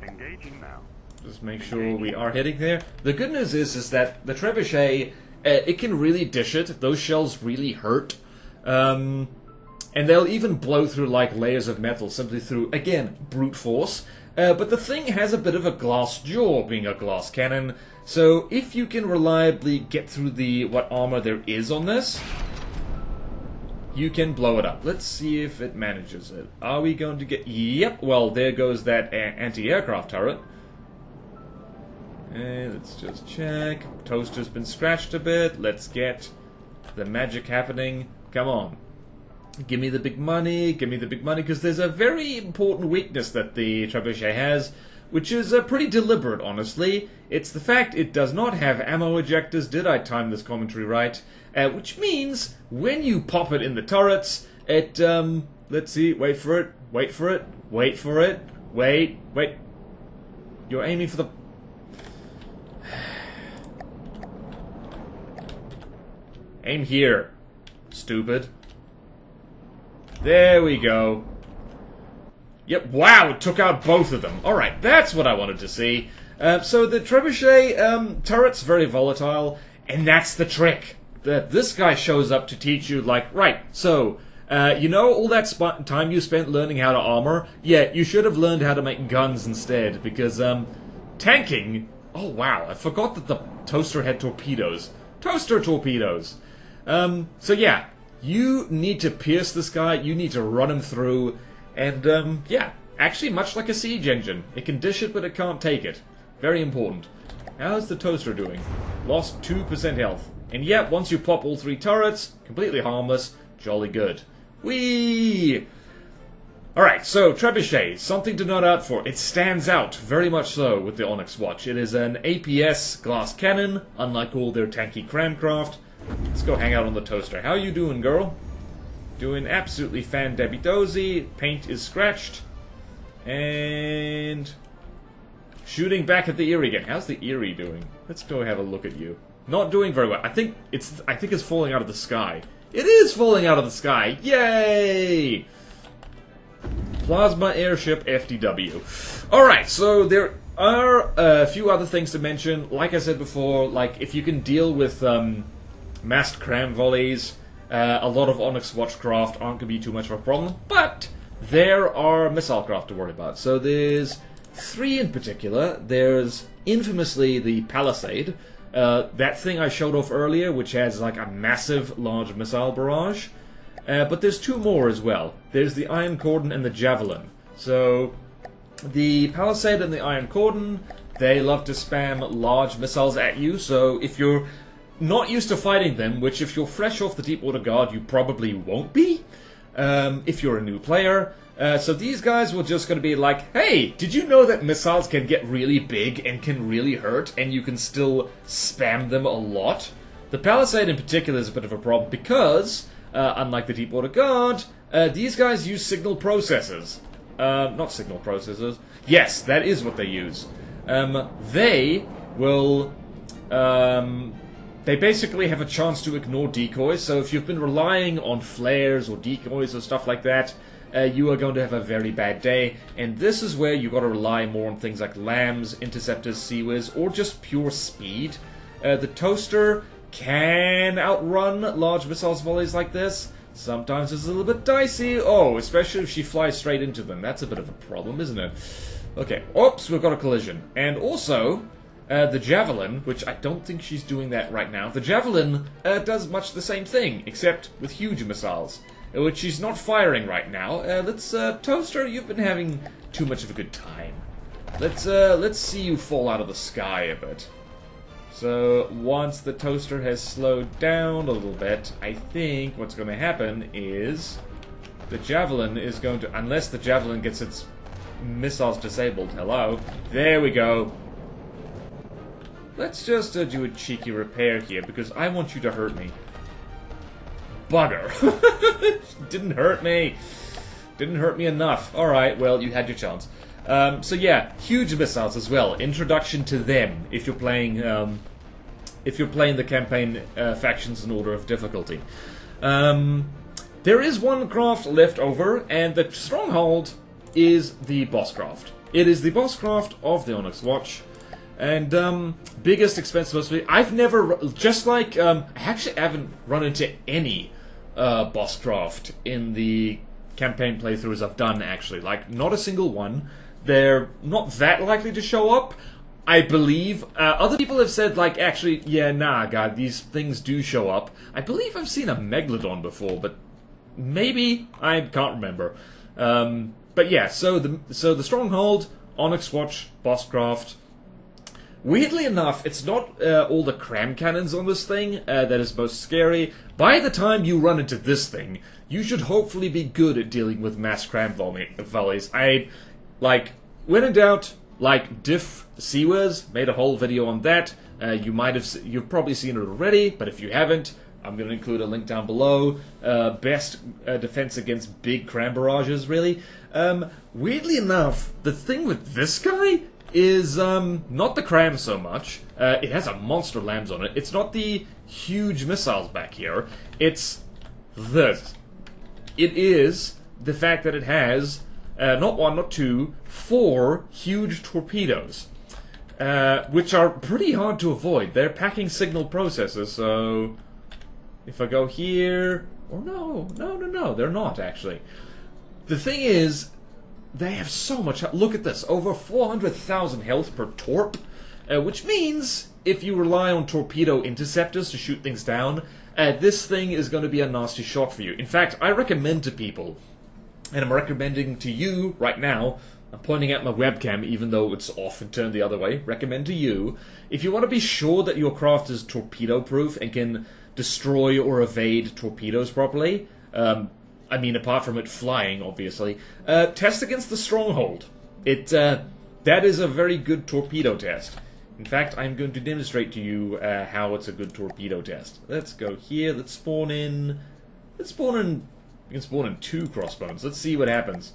engaging now. Just make sure we are hitting there. The good news is that the Trebuchet, it can really dish it. Those shells really hurt. And they'll even blow through like layers of metal simply through, again, brute force. But the thing has a bit of a glass jaw, being a glass cannon. So if you can reliably get through what armor there is on this, you can blow it up. Let's see if it manages it. Are we going to get... Yep, well, there goes that anti-aircraft turret. And let's just check. Toaster's been scratched a bit. Let's get the magic happening. Come on. Give me the big money. Give me the big money, because there's a very important weakness that the Trebuchet has, which is pretty deliberate, honestly. It's the fact it does not have ammo ejectors. Did I time this commentary right? Which means, when you pop it in the turrets, it, let's see, wait for it, wait for it, wait for it, wait. You're aiming for the... Aim here, stupid. There we go. Yep, wow, it took out both of them. Alright, that's what I wanted to see. So the Trebuchet turret's very volatile, and that's the trick. This guy shows up to teach you, like, right, so, you know all that time you spent learning how to armor? Yeah, you should have learned how to make guns instead, because, tanking... Oh, wow, I forgot that the toaster had torpedoes. Toaster torpedoes! So yeah, you need to pierce this guy, you need to run him through, and, yeah, actually much like a siege engine. It can dish it, but it can't take it. Very important. How's the toaster doing? Lost 2% health. And yet, once you pop all 3 turrets, completely harmless, jolly good. Whee! Alright, so Trebuchet, something to note out for. It stands out, very much so, with the Onyx Watch. It is an APS glass cannon, unlike all their tanky cramcraft. Let's go hang out on the toaster. How you doing, girl? Doing absolutely fan-dabby-dozy. Paint is scratched. And... shooting back at the Erie again. How's the Erie doing? Let's go have a look at you. Not doing very well. I think it's falling out of the sky. It is falling out of the sky! Yay! Plasma Airship FDW. Alright, so there are a few other things to mention. Like I said before, like if you can deal with massed cram volleys, a lot of Onyx Watchcraft aren't going to be too much of a problem, but there are missile craft to worry about. So there's 3 in particular. There's infamously the Palisade, that thing I showed off earlier, which has like a massive large missile barrage. But there's two more as well. There's the Iron Cordon and the Javelin. So, the Palisade and the Iron Cordon, they love to spam large missiles at you, so if you're not used to fighting them, which if you're fresh off the Deepwater Guard, you probably won't be, if you're a new player. So these guys were just going to be like, hey, did you know that missiles can get really big and can really hurt, and you can still spam them a lot? The Palisade in particular is a bit of a problem because, unlike the Deepwater Guard, these guys use signal processors. Not signal processors. Yes, that is what they use. They will... They basically have a chance to ignore decoys, so if you've been relying on flares or decoys or stuff like that, you are going to have a very bad day, and this is where you've got to rely more on things like lambs, interceptors, seaways, or just pure speed. The Toaster can outrun large missiles volleys like this. Sometimes it's a little bit dicey. Oh, especially if she flies straight into them. That's a bit of a problem, isn't it? Okay, oops, we've got a collision. And also, the Javelin, which I don't think she's doing that right now. The Javelin does much the same thing, except with huge missiles, which she's not firing right now. Toaster, you've been having too much of a good time. Let's see you fall out of the sky a bit. So, once the Toaster has slowed down a little bit, I think what's going to happen is the Javelin is going to, unless the Javelin gets its missiles disabled, hello, there we go. Let's just do a cheeky repair here, because I want you to hurt me. Bugger. Didn't hurt me. Didn't hurt me enough. Alright, well, you had your chance. So yeah, huge missiles as well. Introduction to them if you're playing the campaign factions in order of difficulty. There is one craft left over, and the Stronghold is the boss craft. It is the boss craft of the Onyx Watch, and biggest, expensive, mostly. I've never, just like I actually haven't run into any boss craft in the campaign playthroughs I've done. Actually, like not a single one. They're not that likely to show up, I believe. Other people have said, like, actually, yeah, nah, God, these things do show up. I believe I've seen a Megalodon before, but maybe, I can't remember. But yeah, so the Stronghold, Onyx Watch, Bosscraft. Weirdly enough, it's not all the cram cannons on this thing that is most scary. By the time you run into this thing, you should hopefully be good at dealing with mass cram volleys. Like, when in doubt, like Diff Seaways, made a whole video on that. You've probably seen it already, but if you haven't, I'm going to include a link down below. Best defense against big cram barrages, really. Weirdly enough, the thing with this guy is not the cram so much. It has a monster lambs on it. It's not the huge missiles back here. It's this. It is the fact that it has not one, not two, 4 huge torpedoes, which are pretty hard to avoid. They're packing signal processors, so if I go here, or no, they're not actually. The thing is, they have so much. Look at this, over 400,000 health per torp, which means if you rely on torpedo interceptors to shoot things down, this thing is going to be a nasty shot for you. In fact, I recommend to people, and I'm recommending to you right now, I'm pointing at my webcam even though it's off and turned the other way, recommend to you, if you want to be sure that your craft is torpedo proof and can destroy or evade torpedoes properly, I mean apart from it flying obviously, test against the Stronghold. That is a very good torpedo test. In fact, I'm going to demonstrate to you how it's a good torpedo test. Let's go here, let's spawn in, you can spawn in 2 crossbones. Let's see what happens.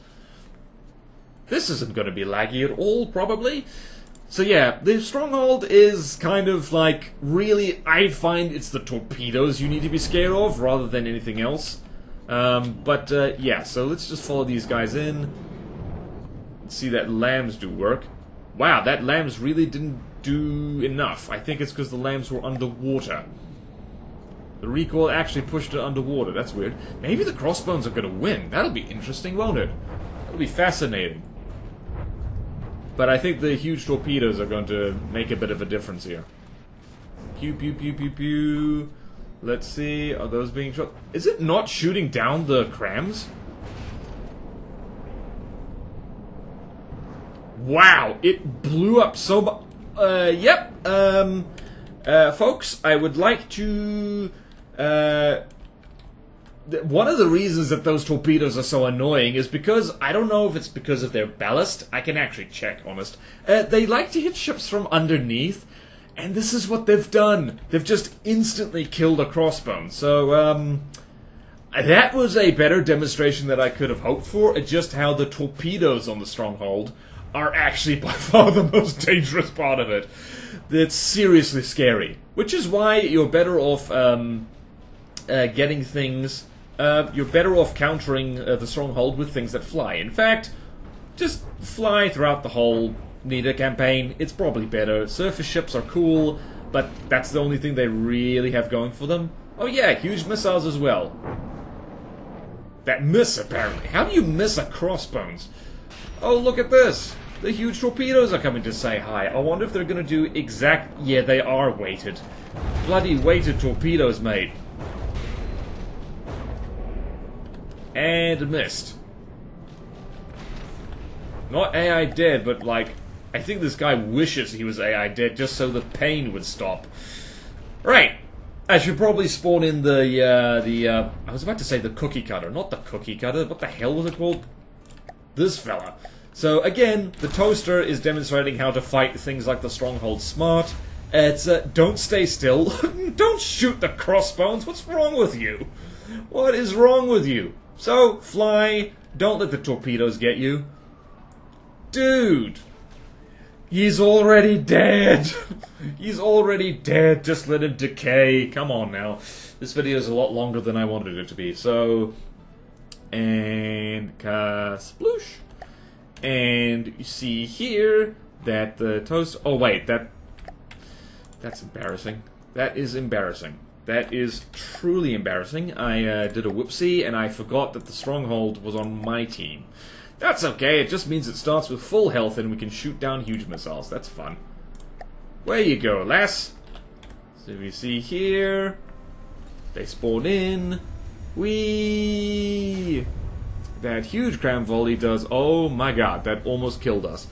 This isn't going to be laggy at all, probably. So yeah, the Stronghold is kind of like, really, I find it's the torpedoes you need to be scared of, rather than anything else. Yeah, so let's just follow these guys in. Let's see that lambs do work. Wow, that lambs really didn't do enough. I think it's because the lambs were underwater. The recoil actually pushed it underwater. That's weird. Maybe the crossbones are going to win. That'll be interesting, won't it? That'll be fascinating. But I think the huge torpedoes are going to make a bit of a difference here. Pew, pew, pew, pew, pew. Let's see, are those being shot? Is it not shooting down the crams? Wow, it blew up so much. Yep. Folks, I would like to... one of the reasons that those torpedoes are so annoying is because, I don't know if it's because of their ballast, I can actually check, honest. They like to hit ships from underneath, and this is what they've done. They've just instantly killed a crossbone. So, that was a better demonstration that I could have hoped for, just how the torpedoes on the Stronghold are actually by far the most dangerous part of it. It's seriously scary. Which is why you're better off getting things... you're better off countering the Stronghold with things that fly. In fact, just fly throughout the whole Nita campaign. It's probably better. Surface ships are cool, but that's the only thing they really have going for them. Oh yeah, huge missiles as well. That miss, apparently. How do you miss a crossbones? Oh, look at this. The huge torpedoes are coming to say hi. I wonder if they're going to do exact... Yeah, they are weighted. Bloody weighted torpedoes, mate. And missed. Not AI dead, but like... I think this guy wishes he was AI dead just so the pain would stop. Right. I should probably spawn in I was about to say the cookie cutter. Not the cookie cutter. What the hell was it called? This fella. So again, the toaster is demonstrating how to fight things like the Stronghold smart. It's, don't stay still. Don't shoot the crossbones. What's wrong with you? What is wrong with you? So, fly. Don't let the torpedoes get you. Dude. He's already dead. He's already dead. Just let him decay. Come on now. This video is a lot longer than I wanted it to be. So, and sploosh. And you see here that the toast... Oh, wait, that's embarrassing. That is embarrassing. That is truly embarrassing. I did a whoopsie, and I forgot that the Stronghold was on my team. That's okay, it just means it starts with full health and we can shoot down huge missiles. That's fun. Where you go, lass? So we see here... They spawn in. Whee! That huge cram volley does... Oh my god, that almost killed us.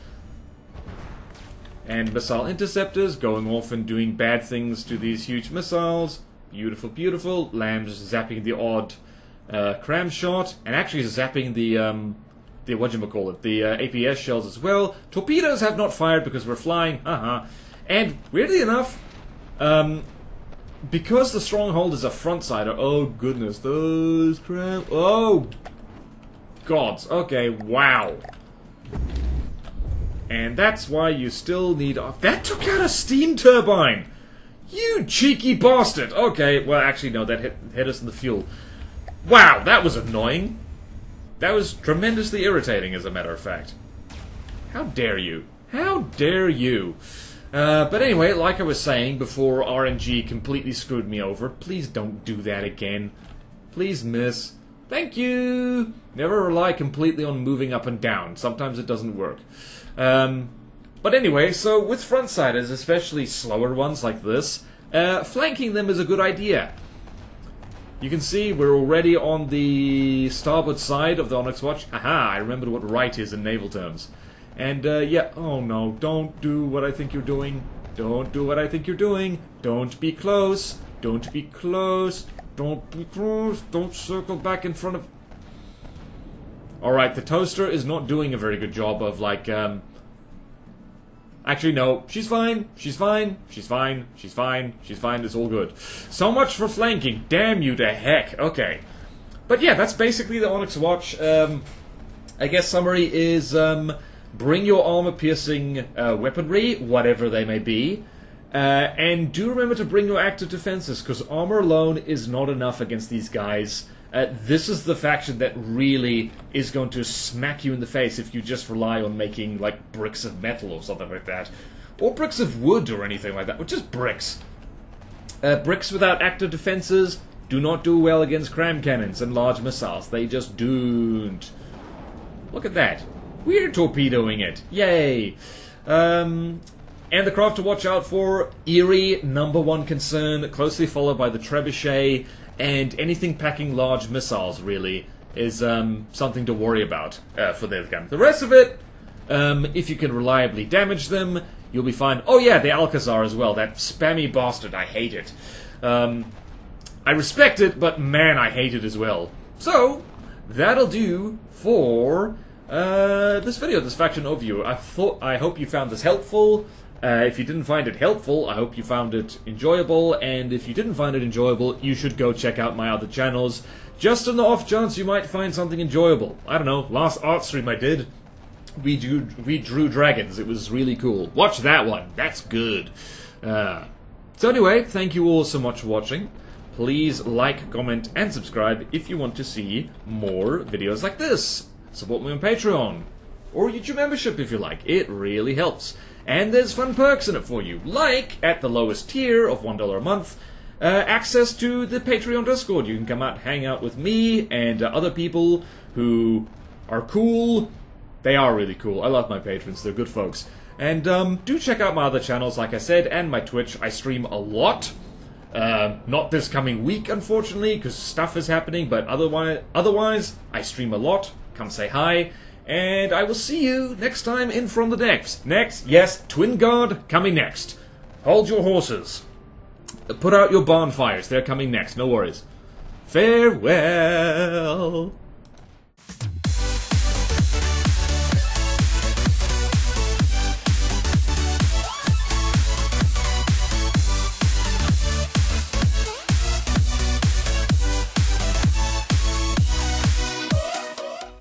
And missile interceptors going off and doing bad things to these huge missiles. Beautiful, beautiful. Lambs zapping the odd cram shot. And actually zapping the whatchamacallit, the APS shells as well. Torpedoes have not fired because we're flying. And weirdly enough, because the Stronghold is a front-sider... Oh goodness, those cram... Oh... Gods. Okay, wow. And that's why you still need... That took out a steam turbine! You cheeky bastard! Okay, well, actually, no, that hit us in the fuel. Wow, that was annoying. That was tremendously irritating, as a matter of fact. How dare you? How dare you? But anyway, like I was saying before RNG completely screwed me over, please don't do that again. Please, miss. Thank you! Never rely completely on moving up and down. Sometimes it doesn't work. But anyway, so with front-siders, especially slower ones like this, flanking them is a good idea. You can see we're already on the starboard side of the Onyx watch. Aha, I remembered what right is in naval terms. And, yeah, oh no, don't do what I think you're doing. Don't do what I think you're doing. Don't be close. Don't be close. Don't be close. Don't circle back in front of... Alright, the toaster is not doing a very good job of, like, Actually, no. She's fine. She's fine. She's fine. She's fine. She's fine. It's all good. So much for flanking. Damn you to heck. Okay. But yeah, that's basically the Onyx watch. I guess summary is, bring your armor-piercing weaponry, whatever they may be. And do remember to bring your active defenses, because armor alone is not enough against these guys. This is the faction that really is going to smack you in the face if you just rely on making, like, bricks of metal or something like that. Or bricks of wood or anything like that, or just bricks. Bricks without active defenses do not do well against cram cannons and large missiles. They just don't. Look at that. We're torpedoing it. Yay! And the craft to watch out for, Eerie, #1 concern, closely followed by the Trebuchet, and anything packing large missiles, really, is something to worry about for this gun. The rest of it, if you can reliably damage them, you'll be fine. Oh yeah, the Alcazar as well, that spammy bastard, I hate it. I respect it, but man, I hate it as well. So, that'll do for this video, this faction overview. I hope you found this helpful. If you didn't find it helpful, I hope you found it enjoyable, and if you didn't find it enjoyable, you should go check out my other channels, just on the off chance you might find something enjoyable. I don't know, last art stream I did, we drew dragons, it was really cool. Watch that one, that's good. So anyway, thank you all so much for watching. Please like, comment, and subscribe if you want to see more videos like this. Support me on Patreon, or YouTube membership if you like, it really helps. And there's fun perks in it for you, like, at the lowest tier of $1 a month, access to the Patreon Discord. You can come out, hang out with me and other people who are cool. They are really cool. I love my patrons, they're good folks. And do check out my other channels, like I said, and my Twitch. I stream a lot. Not this coming week, unfortunately, because stuff is happening, but otherwise, I stream a lot. Come say hi. And I will see you next time in From the Depths. Next, yes, Twin Guard coming next. Hold your horses. Put out your bonfires, they're coming next, no worries. Farewell.